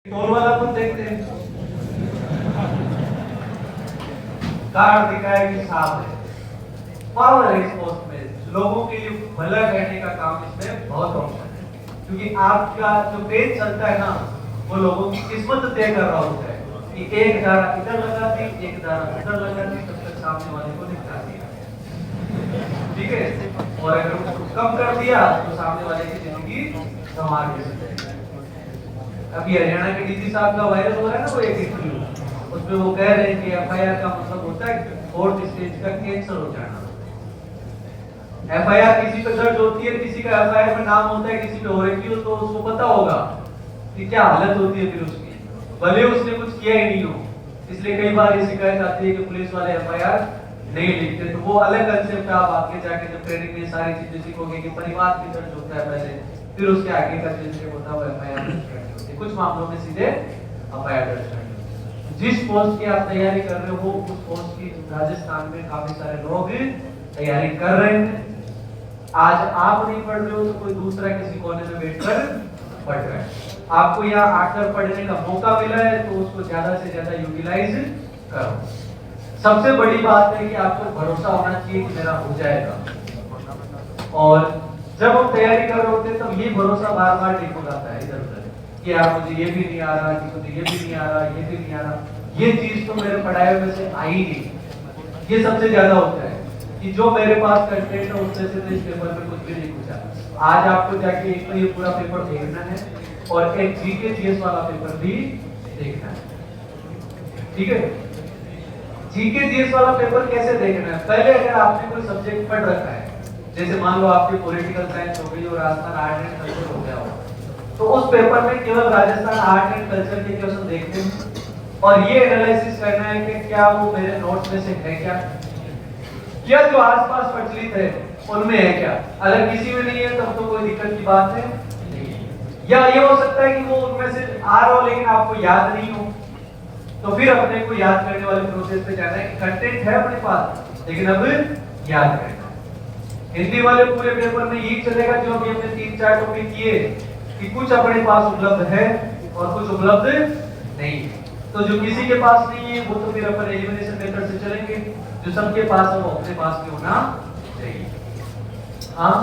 Toll वाला कुछ देखते हैं, कार्ड दिखाए कि साफ है। पावर है इस पोस्ट में, लोगों के लिए भला करने का काम इसमें बहुत ऑप्शन है, क्योंकि आपका जो पेज चलता है ना, वो लोगों की किस्मत तय कर रहा होता है कि एक धारा इधर लगा दी, एक धारा उधर लगा दी, तब तक सामने वाले को निपटा दिया, ठीक है। और अगर उसको कम कर दिया तो सामने वाले की जिंदगी संवार के चल जाएगी। अभी हरियाणा के डीजी साहब का वायरल हो रहा है ना, वो एक इंटरव्यू, उसमें वो कह रहे हैं कि एफआईआर का मतलब होता है फोर्थ स्टेज का कैंसर हो जाना। एफआईआर किसी पे दर्ज होती है, किसी का एफआईआर में नाम होता है, किसी पे हो रही हो, तो उसको पता होगा कि क्या हालत होती है फिर उसकी, भले उसने कुछ किया ही नहीं हो। इसलिए कई बार ये शिकायत आती है कि पुलिस वाले एफआईआर नहीं लिखते, तो वो अलग कंसेप्ट है। आप आगे जाके जब ट्रेनिंग में सारी चीजें सीखोगे कि परिवार की दर्ज होता है पहले, फिर उसके आगे का जो होता है वो एफआईआर दर्ज करनी होती है। कुछ मामलों में सीधे एफआईआर दर्ज करनी होती है। जिस पोस्ट की आप तैयारी कर रहे हो, उस पोस्ट की राजस्थान में काफी सारे लोग तैयारी कर रहे हैं। आज आप नहीं पढ़ रहे हो तो कोई दूसरा किसी कोने में बैठकर पढ़ रहा है। आपको यहाँ आकर पढ़ने का मौका मिला है तो उसको ज्यादा से ज्यादा यूटिलाइज करो। सबसे बड़ी बात है कि आपको भरोसा होना चाहिए कि मेरा हो जाएगा। और जब हम तैयारी कर रहे होते हैं तब ये भरोसा बार बार ठीक हो जाता है इधर उधर कि यार मुझे ये भी नहीं आ रहा, कि मुझे ये भी नहीं आ रहा, ये भी नहीं आ रहा, ये चीज तो मेरे पढ़ाई में से आई नहीं। ये सबसे ज्यादा होता है कि जो मेरे पास कंटेंट है उससे से इस पेपर में कुछ भी नहीं पूछा। आज आपको जाके एक तो ये पूरा पेपर देखना है और एक जीके जीएस वाला पेपर भी देखना है, ठीक है। जीके जीएस वाला पेपर कैसे देखना है? पहले अगर आपने कोई सब्जेक्ट पढ़ रखा है, जैसे मान लो आपकी पॉलिटिकल साइंस हो गई और राजस्थान आर्ट एंड कल्चर हो गया हो, तो उस पेपर में केवल राजस्थान आर्ट एंड कल्चर के क्वेश्चन देखने हैं और ये एनालिसिस करना है कि क्या वो मेरे नोट्स में से है, क्या जो आसपास प्रचलित है उनमें है क्या। अगर किसी में नहीं है तब तो कोई दिक्कत की बात है नहीं। या ये हो सकता है कि वो उनमें से आ रहा हो लेकिन आपको याद नहीं हो, तो फिर अपने को याद करने वाले प्रोसेस पे जाना है कि कंटेंट है अपने पास लेकिन अब याद करना है। हिंदी वाले पूरे पेपर में यही चलेगा जो अभी हमने 3-4 टॉपिक किए कि कुछ अपने पास उपलब्ध है और कुछ उपलब्ध नहीं है। तो जो किसी के पास नहीं है वो तो फिर अपन एलिमिनेशन मेथड से चलेंगे, जो सबके पास है वो अपने पास भी होना चाहिए। हाँ